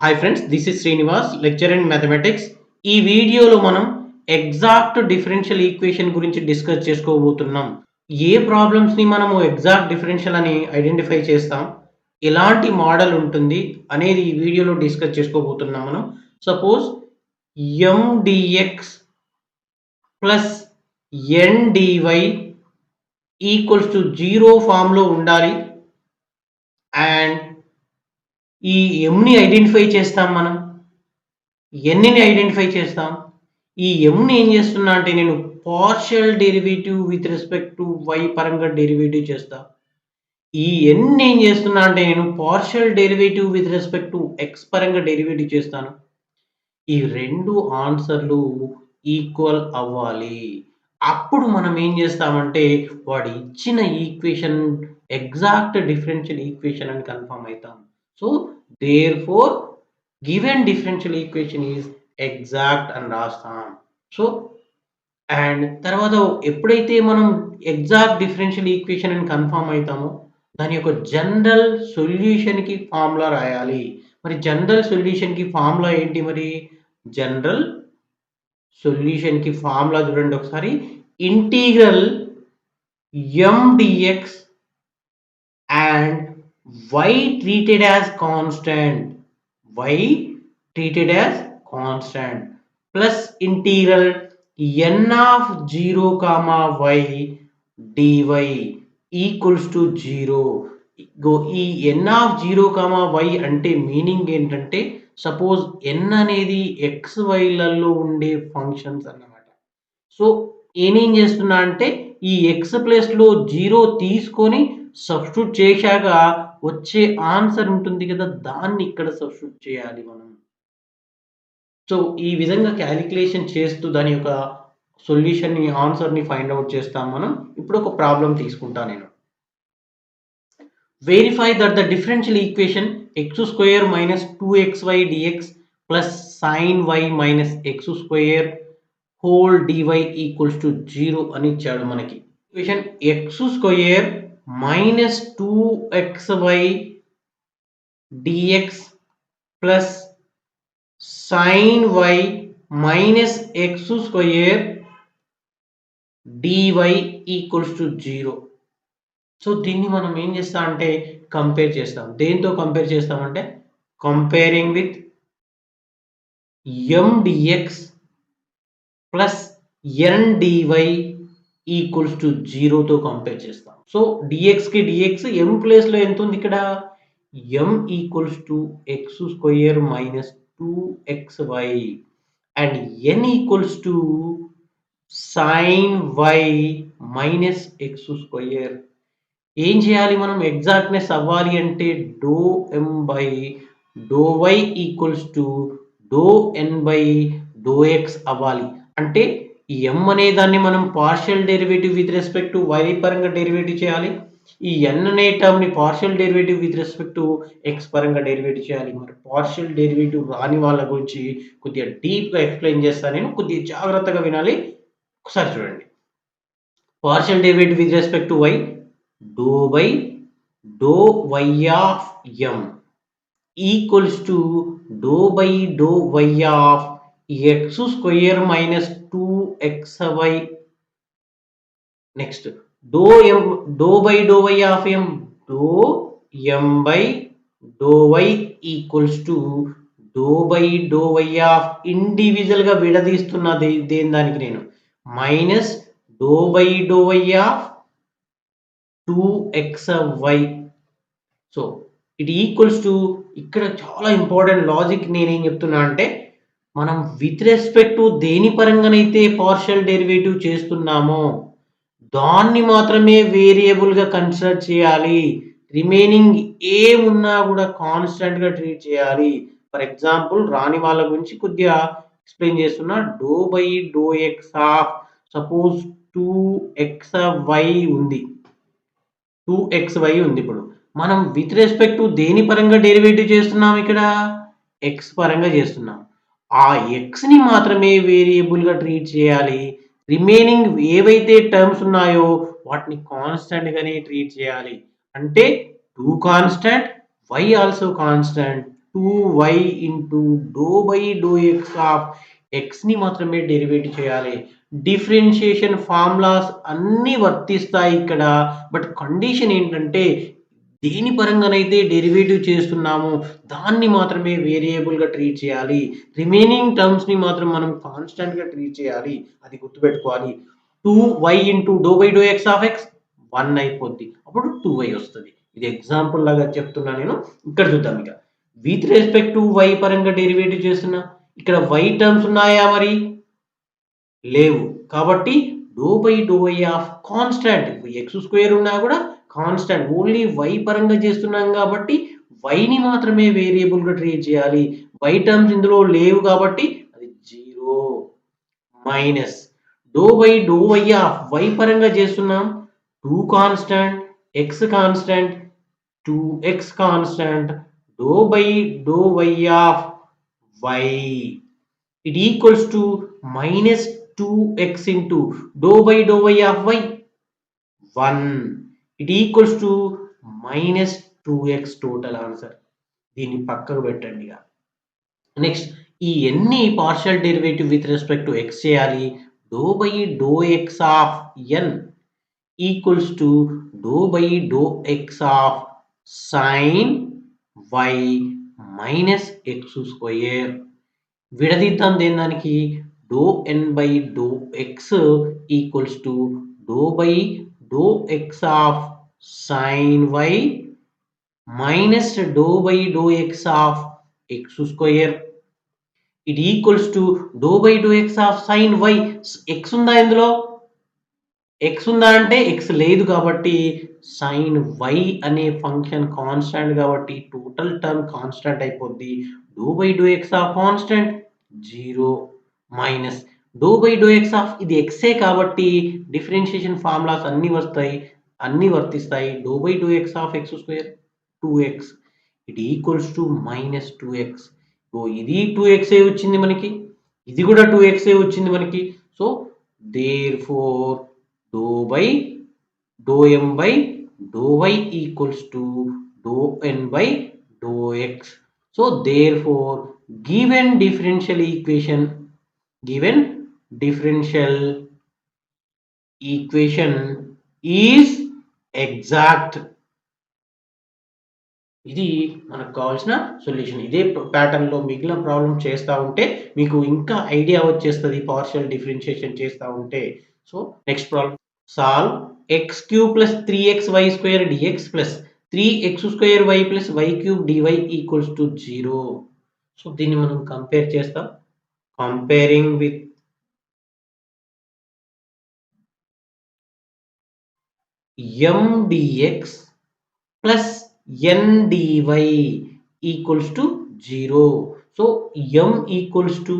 Hi friends, this is Srinivas, lecturer in mathematics. ఈ వీడియోలో మనం ఎగ్జాక్ట్ డిఫరెన్షియల్ ఈక్వేషన్ గురించి డిస్కస్ చేసుకోబోతున్నాం. ఏ ప్రాబ్లమ్స్ని మనము ఎగ్జాక్ట్ డిఫరెన్షియల్ అని ఐడెంటిఫై చేస్తాం, ఎలాంటి మోడల్ ఉంటుంది అనేది ఈ వీడియోలో డిస్కస్ చేసుకోబోతున్నాం మనం. Suppose ఎండిఎక్స్ plus N dy equals to zero ఫామ్లో ఉండాలి. అండ్ ఈ ఎంని ఐడెంటిఫై చేస్తాం మనం, ఎన్ని ఐడెంటిఫై చేస్తాం. ఈ ఎంని ఏం చేస్తున్నా అంటే నేను partial derivative with respect to y పరంగా డెరివేటివ్ చేస్తా. ఈ ఎన్ని ఏం చేస్తున్నా అంటే నేను partial derivative with respect to x పరంగా డెరివేటివ్ చేస్తాను. ఈ రెండు ఆన్సర్లు ఈక్వల్ అవ్వాలి. అప్పుడు మనం ఏం చేస్తామంటే వాడు ఇచ్చిన ఈక్వేషన్ ఎగ్జాక్ట్ డిఫరెన్షియల్ ఈక్వేషన్ అని కన్ఫర్మ్ అవుతాం. So therefore given differential equation is exact అని రాస్తాం. సో అండ్ తర్వాత ఎప్పుడైతే మనం ఎగ్జాక్ట్ డిఫరెన్షియల్ ఈక్వేషన్ అని కన్ఫర్మ్ అవుతామో దాని యొక్క జనరల్ సొల్యూషన్కి ఫార్ములా రాయాలి. మరి జనరల్ సొల్యూషన్కి ఫార్ములా ఏంటి? మరి జనరల్ సొల్యూషన్కి ఫార్ములా చూడండి ఒకసారి. Integral ఎండిఎక్స్ and y treated as constant plus integral n of 0 comma y dy equals to 0. ఈ n of 0 comma y అంటే మీనింగ్ ఏంటంటే సపోజ్ n అనేది ఎక్స్ వైలలో ఉండే ఫంక్షన్స్ అన్నమాట. సో నేనేం చేస్తున్నా అంటే ఈ ఎక్స్ ప్లేస్లో 0 తీసుకొని సబ్స్టిట్యూట్ చేశాక వచ్చే ఆన్సర్ ఉంటుంది కదా, దాన్ని ఇక్కడ సబ్స్టిట్యూట్ చేయాలి మనం. సో ఈ విధంగా క్యాలిక్యులేషన్ చేస్తూ దాని యొక్క సొల్యూషన్ని ఆన్సర్ని ఫైండ్ అవుట్ చేస్తాం మనం. ఇప్పుడు ఒక ప్రాబ్లం తీసుకుంటా నేను. Verify that the differential equation x square minus 2xy dx plus sine y minus x square whole dy equals to 0 అని ఇచ్చాడు మనకి. Equation x square minus 2xy dx plus sin y minus x square dy equals to 0. So దీన్ని మనం ఏం చేస్తాం అంటే compare చేస్తాం. దేంతో కంపేర్ చేస్తామంటే comparing with mdx plus ndy equals to 0తో కంపేర్ చేస్తాం. సో డిఎక్స్కి డిఎక్స్ ఎం ప్లేస్లో ఎంత ఉంది ఇక్కడ? M equals to x square minus 2xy and n equals to sine y minus x square. ఏం చేయాలి మనం? ఎగ్జాక్ట్నెస్ అవ్వాలి అంటే do M by do y equals to do N by do x అవ్వాలి. అంటే ఈ ఎం అనే దాన్ని మనం partial derivative with respect to y పరంగా డెరివేటివ్ చేయాలి. ఈ ఎన్ అనే టర్మ్ ని partial derivative with respect to x పరంగా డెరివేటివ్ చేయాలి. మరి పార్షియల్ డెరివేటివ్ రాని వాళ్ళ గురించి కొద్దిగా డీప్గా ఎక్స్ప్లెయిన్ చేస్తాను నేను, కొద్దిగా జాగ్రత్తగా వినాలి. ఒకసారి చూడండి. Partial derivative with respect to y do by do y of M equals to do by do y of x square minus 2xy. Next, dou by dou y of m, dou m by dou y equals to dou by dou y of individual గా విడదీస్తున్నా దేని దానికి నేను minus dou by dou y of 2xy. So it equals to, ఇక్కడ చాలా important logic నేనేం చెప్తున్నా అంటే మనం విత్ రెస్పెక్ట్ టు దేని పరంగానైతే పార్షియల్ డెరివేటివ్ చేస్తున్నామో దాన్ని మాత్రమే వేరియబుల్గా కన్సిడర్ చేయాలి. రిమైనింగ్ ఏమున్నా కూడా కాన్స్టెంట్గా ట్రీట్ చేయాలి. ఫర్ ఎగ్జాంపుల్ రాని వాళ్ళ గురించి కొద్దిగా ఎక్స్ప్లెయిన్ చేస్తున్నా. Do by do x of suppose 2xy ఉంది, 2xy ఉంది. ఇప్పుడు మనం విత్ రెస్పెక్ట్ టు దేని పరంగా డెరివేటివ్ చేస్తున్నాం? ఇక్కడ ఎక్స్ పరంగా చేస్తున్నాం. ఆ ఎక్స్ని మాత్రమే వేరియబుల్గా ట్రీట్ చేయాలి. రిమైనింగ్ ఏవైతే టర్మ్స్ ఉన్నాయో వాటిని కాన్స్టెంట్గానే ట్రీట్ చేయాలి. అంటే 2 constant, y also constant. 2y into do by do x of ఎక్స్ని మాత్రమే డెరివేటివ్ చేయాలి. డిఫరెన్షియేషన్ ఫార్ములాస్ అన్నీ వర్తిస్తాయి ఇక్కడ. బట్ కండిషన్ ఏంటంటే దేని పరంగానైతే డెరివేటివ్ చేస్తున్నామో దాన్ని మాత్రమే వేరియబుల్గా ట్రీట్ చేయాలి. రిమైనింగ్ టర్మ్స్ని మాత్రం మనం కాన్స్టెంట్గా ట్రీట్ చేయాలి. అది గుర్తుపెట్టుకోవాలి. 2y into do by do x of x 1 అయిపోద్ది. అప్పుడు 2y వస్తుంది. ఇది ఎగ్జాంపుల్ లాగా చెప్తున్నా నేను. ఇక్కడ చూద్దాం ఇక. విత్ రెస్పెక్ట్ టు y పరంగా డెరివేటివ్ చేస్తున్నా. ఇక్కడ y టర్మ్స్ ఉన్నాయా మరి? లేవు. కాబట్టి do by do y of constant x square ఉన్నా కూడా కాన్స్టాంట్ ఓన్లీ y పరంగా చేస్తున్నాం కాబట్టి y ని మాత్రమే వేరియబుల్గా ట్రీట్ చేయాలి. y టర్మ్స్ ఇందులో లేవు కాబట్టి అది 0 minus do by do y of y పరంగా చేస్తున్నాం 2 constant x constant 2x constant do by do y of y it equals to minus 2x into dou by dou y of y 1 it equals to minus 2x total answer. దీన్ని పక్కకు పెట్టండి ఇక. Next ఈ ఎన్ని partial derivative with respect to x చేయాలి. Do by do x of n equals to do by do x of sine y minus x square. విడదీద్దాం దేని దానికి. Do N by do x equals to do by do x of sine y minus do by do x of x square. It equals to do by do x of sine y. X ఉందా ఇందులో? X ఉందా అంటే X లేదు కాబట్టి sine y అనే function constant కాబట్టి total term constant అయిపోద్ది. Do by do x of constant 0 minus do by do x of ఇది ఎక్సే కాబట్టి డిఫరెన్షియేషన్ ఫార్ములాస్ అన్ని వర్తిస్తాయి. Do by do x of x square 2x it equals to minus 2x. ఇది 2x వచ్చింది మనకి, ఇది కూడా 2x వచ్చింది మనకి. So therefore do by do M by do y equals to do N by do x. So therefore given differential equation is exact. ఇది మనకు కావాల్సిన సొల్యూషన్. ఇదే ప్యాటర్న్ లో మిగిలిన ప్రాబ్లం చేస్తూ ఉంటే మీకు ఇంకా ఐడియా వచ్చేస్తుంది పార్షియల్ డిఫరెన్షియేషన్ చేస్తూ ఉంటే. So next problem solve x cube plus 3xy square dx plus 3x² y plus y cube dy equals to 0. So దీన్ని మనం కంపేర్ చేస్తాం. Comparing with m dx plus n dy equals to 0. So m equals to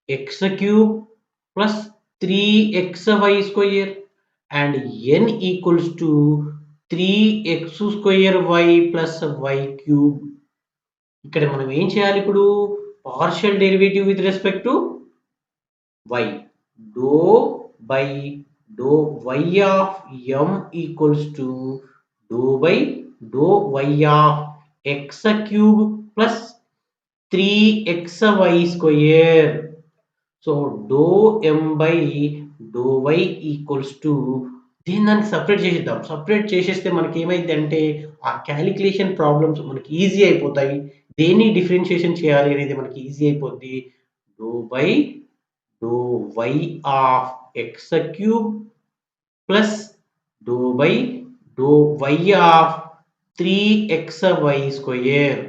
x cube plus 3xy square and n equals to 3x² y plus y cube. ఇక్కడ మనం ఏం చేయాలి ఇప్పుడు? Partial derivative with respect to y. Do by do y of m equals to do by do y of x cube plus 3xy square. So do m by do y equals to దీన్ని separate చేసేద్దాం. Separate చేసేస్తే మనకి ఏమైంది అంటే ఆ calculation problems మనకి easy అయిపోతాయి. దేన్ని డిఫరెన్షియేషన్ చేయాలి అనేది మనకి ఈజీ అయిపోద్ది. Do by do y of x cube plus do by do y of 3xy square.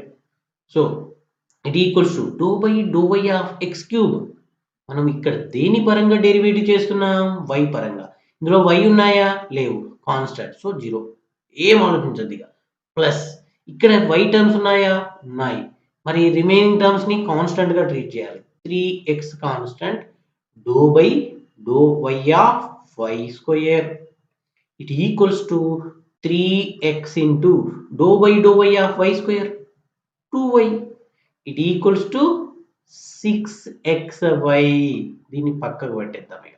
So it equals to do by do y of x cube. మనం ఇక్కడ దేని పరంగా డెరివేటివ్ చేస్తున్నాం? y పరంగా. ఇందులో y ఉన్నాయా? లేవు. కాన్స్టాంట్. సో 0. ఏం ఆలోచించద్దు ఇక. ప్లస్ ఇక్కడ y టర్మ్స్ ఉన్నాయా? ఉన్నాయి. మరి రిమైనింగ్ టర్మ్స్ ని కాన్స్టాంట్ గా ట్రీట్ చేయాలి. 3x constant do by do y of y square it equals to 3x into do by do y of y square 2y it equals to 6xy. దీన్ని పక్కకు పెట్టేద్దాం ఇక.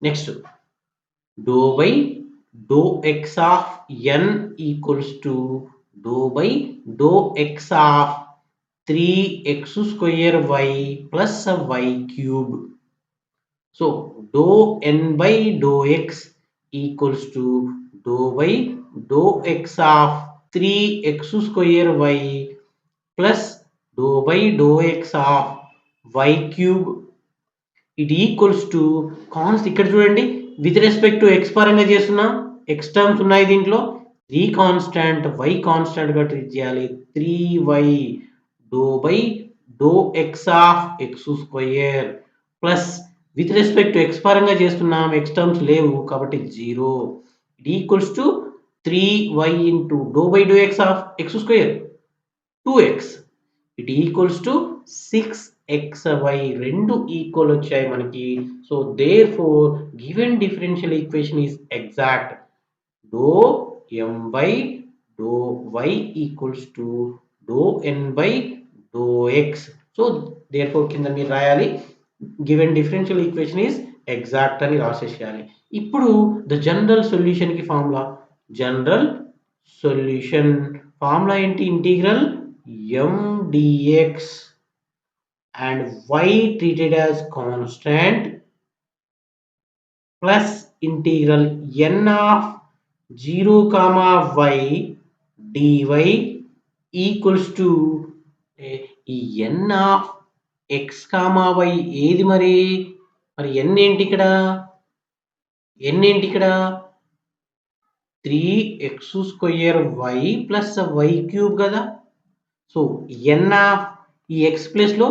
Next do by do x of n equals to do by do x of 3x square y plus y cube. So dou n by dou x equals to dou by dou x of 3x square y plus dou by dou x of y cube. It equals to కాన్స్ ఇక్కడ చూడండి with respect to x పరంగా చేస్తున్నాం x terms ఉన్నాయి దీంట్లో 3 constant y constant గా treat చేయాలి 3y do by do x of x square plus with respect to x పరంగా చేస్తున్నాం ఎక్స్ టర్మ్స్ లేవు కాబట్టి 0 it equals to 3y into do by do x of x square 2x it equals to 6xy రెండు equal వచ్చాయి మనకి so therefore given differential equation is exact do m by do y equals to do n by do x so there four కింద మీరు రాయాలి given differential equation is exact అని రాసేసేయాలి ఇప్పుడు the general solution కి formula general solution formula ఏంటి integral m dx and y treated as constant plus integral n of 0 comma y dy equals to ఈ n of x comma y ఏది మరి n ఏంటి ఇక్కడ n ఏంటి ఇక్కడ 3x square y plus y cube కదా so n of ఈ x place లో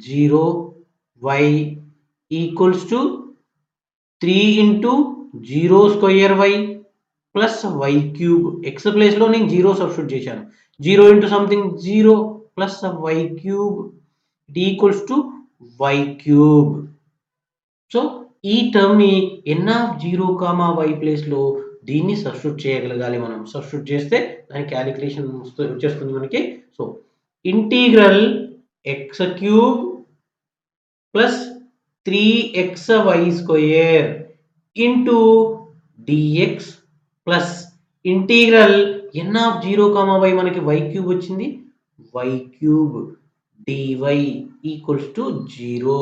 0 y equals to 3 into 0 square y plus y cube x place లో నేను 0 సబ్స్టిట్యూట్ చేశాను 0 into something 0 plus y cube it equals to y cube so ఈ term ని n of 0 comma y place లో దీన్ని substitute చేయగలగాలి మనం సబ్స్టిట్యూట్ చేస్తే దాని క్యాలిక్యులేషన్ వచ్చేస్తుంది మనకి so integral x cube plus 3xy square into dx plus integral n of 0 comma y మనకి y క్యూబ్ వచ్చింది y cube dy equals to 0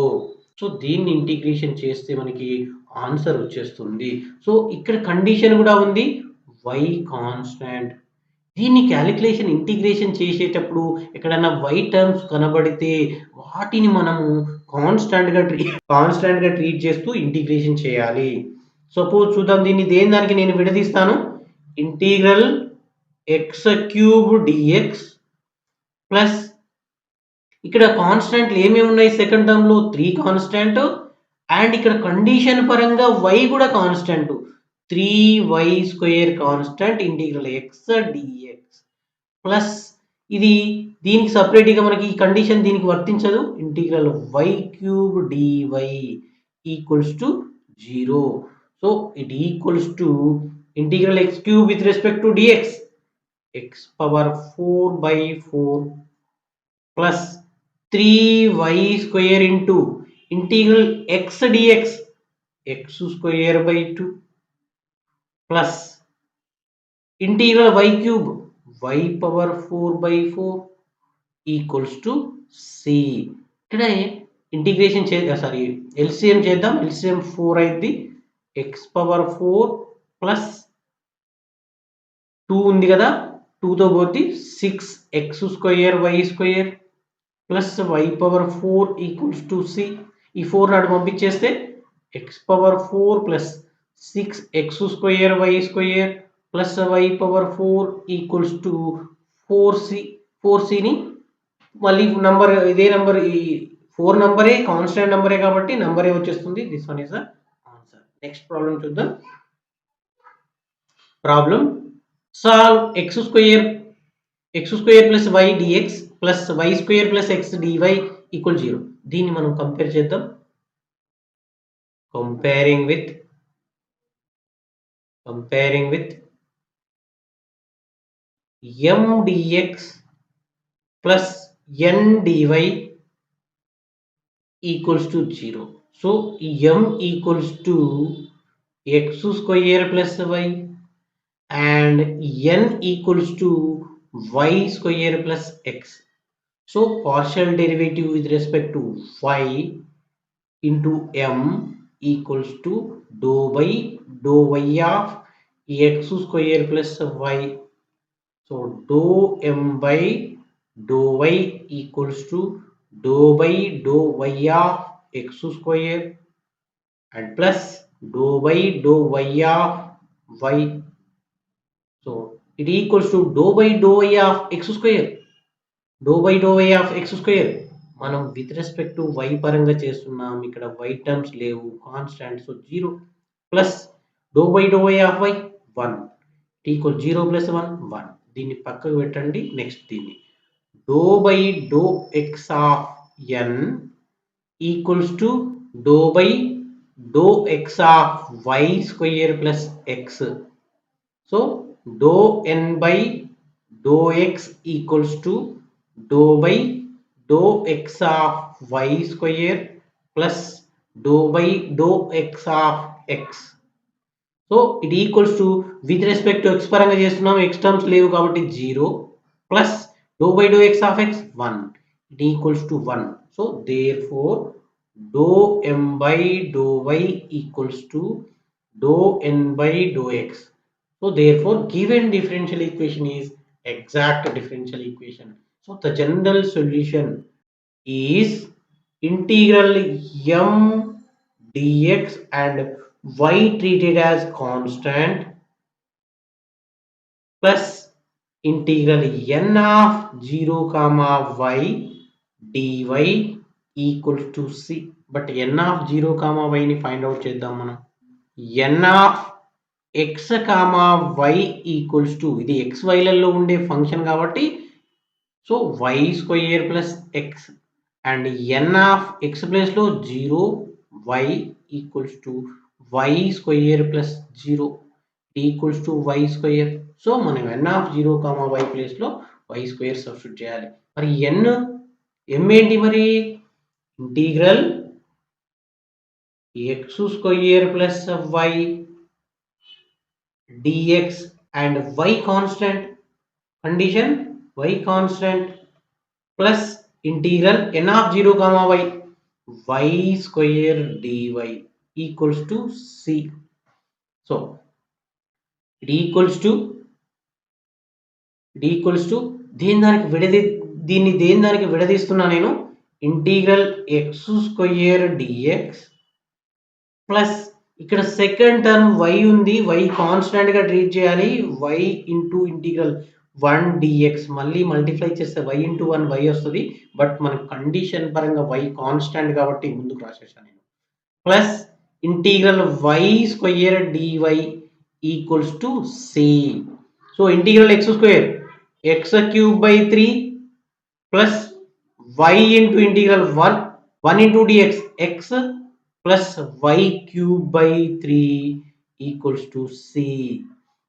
so దీన్ని ఇంటిగ్రేషన్ చేస్తే మనకి ఆన్సర్ వచ్చేస్తుంది సో ఇక్కడ కండిషన్ కూడా ఉంది y కాన్స్టాంట్ దీన్ని క్యాలిక్యులేషన్ ఇంటిగ్రేషన్ చేసేటప్పుడు ఎక్కడైనా y టర్మ్స్ కనబడితే వాటిని మనము కాన్స్టాంట్ గా ట్రీట్ చేస్తూ ఇంటిగ్రేషన్ చేయాలి సపోజ్ చూద్దాం దీన్ని దేని దానికి నేను విడదీస్తాను integral x cube dx plus ఇక్కడ కాన్స్టాంట్లు ఏమేమి ఉన్నాయి సెకండ్ టర్మ్ లో 3 కాన్స్టాంట్ అండ్ ఇక్కడ కండిషన్ పరంగా y కూడా constant 3y square constant integral x dx plus ఇది దీనికి సపరేట్ గా మనకి ఈ కండిషన్ దీనికి వర్తించదు integral y cube dy equals to 0 so it equals to integral x cube with respect to dx x power 4 by 4 plus 3y square into integral x dx x square by 2 plus integral y cube y power 4 by 4 equals to c ఇక్కడ integration sorry LCM చేద్దాం LCM 4 అయింది x power 4 plus 2 ఉంది కదా 2 తో పోతే 6x square y square plus y power 4 equals to c ఈ 4 నాడు పంపించేస్తే x power 4 plus 6x square y square plus y power 4 equals to 4c ని మళ్ళీ నంబర్ ఇదే నంబర్ ఈ 4 నంబరే కాన్స్టాంట్ నంబరే కాబట్టి నంబరే వచ్చేస్తుంది this one is the answer next problem చూద్దాం problem solve x square plus y dx plus y square plus x dy equal 0 దీన్ని మనం కంపేర్ చేద్దాం comparing with m dx plus n dy equals to 0 so m equals to x square plus y and n equals to y square plus x. So partial derivative with respect to y into m equals to dou y of x square plus y. So dou m by dou y equals to dou y of x square and plus dou y of y. So it equals to dou y of x square. dou y of x square మనం with respect to y పరంగా చేస్తున్నాం. ఇక్కడ y terms లేవు, constant. So 0 plus dou y of y 1 equal 0 plus 1 1. దీన్ని పక్కకు పెట్టండి. Next దీన్ని dou x of n equals to dou x of y square plus x. So dou n by dou x equals to dou x of y square plus dou x of x. So it equals to with respect to x పరంగా చేస్తున్నాం, x terms లేవు కాబట్టి 0 plus dou x of x 1 it equals to 1. So therefore dou m by dou y equals to dou n by dou x. So therefore given differential equation is exact differential equation. So the general solution is integral m dx and y treated as constant plus integral n of 0 comma y dy equals to c. But n of 0 comma y ni find out చేద్దాం మనం. n of x comma y equals to ఇది xy లలో ఉండే function కాబట్టి so y square plus x and n of x place లో 0 y equals to y square plus 0 equals to y square. So మనం n of 0 comma y place లో y square substitute చేయాలి. మరి m ఏంటి మరి? Integral x square plus y dx and y constant condition y constant plus integral n of 0 comma y square dy equals to c. So it equals to దీన్ని దానికి విడదీస్తున్నా నేను. Integral x square dx plus ఇక్కడ second term y ఉంది, y constant గా treat చేయాలి. y into integral 1 dx మళ్ళీ multiply చేస్తే y into 1 y వస్తుంది. బట్ మన కండిషన్ పరంగా y కాన్స్టాంట్ కాబట్టి ముందుకు రాసేసాను నేను. Plus integral y square dy equals to c. So integral x square x cube by 3 plus y into integral 1 into dx x plus y cube by 3 equals to c.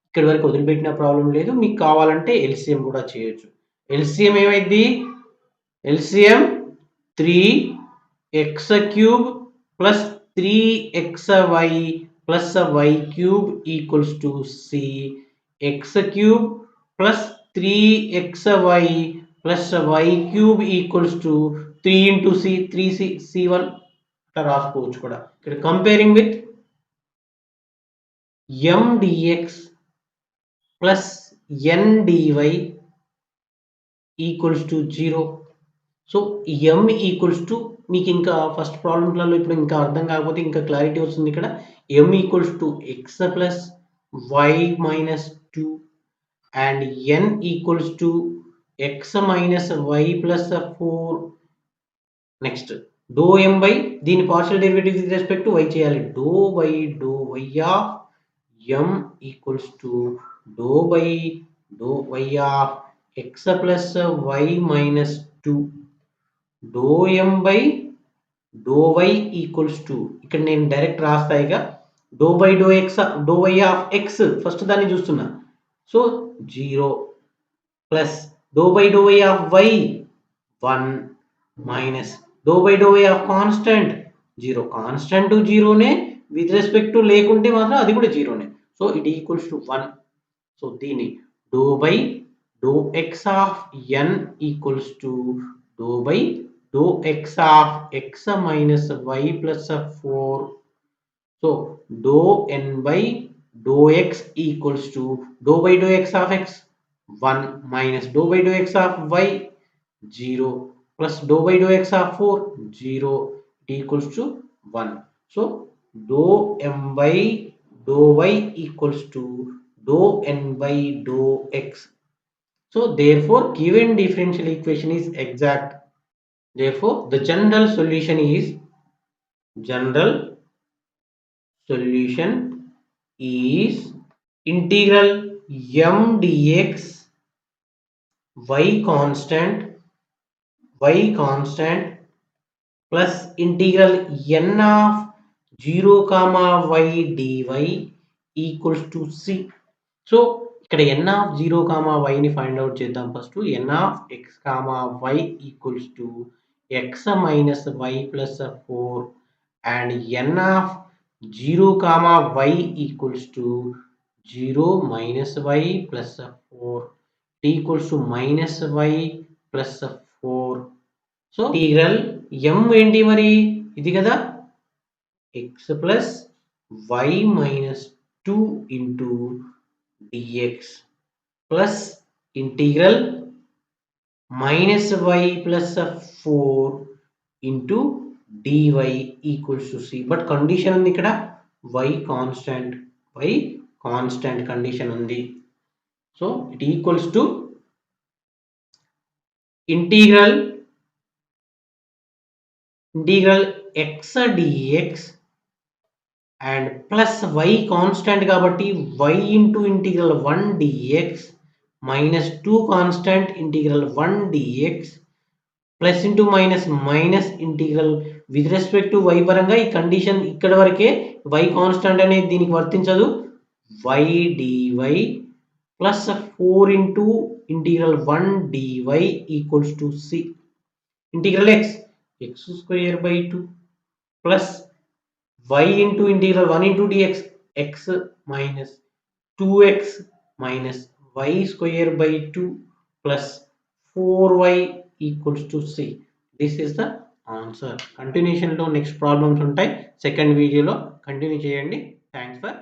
ఇక్కడ వరకు వదిలిపెట్టిన problem లేదు. మీకు కావాలంటే LCM కూడా చేయొచ్చు. LCM ఏమైంది? LCM 3x cube plus 3xy plus y cube equals to c. x cube plus 3xy plus y cube equals to 3 into c 3c c1 అట్లా రాసుకోవచ్చు కూడా. ఇక్కడ comparing with m dx plus n dy equals to 0. So m equals to మీకు ఇంకా first ప్రాబ్లమ్స్లలో ఇప్పుడు ఇంకా అర్థం కాకపోతే ఇంకా క్లారిటీ వస్తుంది. ఇక్కడ m equals to x plus y minus 2 and n equals to x minus y plus 4. Next do m by దీని partial derivative with respect to y చేయాలి. Do y of m equals to do y of x plus y minus 2. Do m by do y equals to ఇక్కడ నేను direct రాస్తా. ఇక do y of x first దాన్ని చూస్తున్నా. So 0 plus do y of y 1 minus do y of constant 0. Constant 0నే with respect to లేకుంటే మాత్రం అది కూడా 0నే. So it equals to 1. So దీన్ని do dou x of n equals to dou by dou x of x minus y plus 4. So dou n by dou x equals to dou by dou x of x 1 minus dou by dou x of y 0 plus dou by dou x of 4 0, it equals to 1. So dou m by dou y equals to dou n by dou x. So therefore given differential equation is exact. Therefore the general solution is integral m dx y constant plus integral n of 0 comma y dy equals to c. So ఇక్కడ n of 0 comma y ని find out చేద్దాం. First n of x comma y equals to x minus y plus 4 and n of 0 comma y equals to 0 minus y plus 4 equals to minus y plus 4. So integral m ఏంటి మరి ఇది కదా, x plus y minus 2 into dx plus integral minus y plus 4 into dy equals to c. But condition ఉంది ఇక్కడ y constant condition ఉంది. So it equals to integral x dx and plus y constant కాబట్టి y into integral 1 dx minus 2 constant integral 1 dx plus into minus integral with respect to y పరంగా ఈ condition ఇక్కడ వరకే, y constant అనేది దీనికి వర్తించదు. y dy plus 4 into integral 1 dy equals to c. Integral x square by 2 plus y into integral 1 into dx x minus 2x minus y square by 2 plus 4y equals to c. This is the answer. Continuation లో next problems ఉంటాయి. Second వీడియోలో continue చేయండి. Thanks for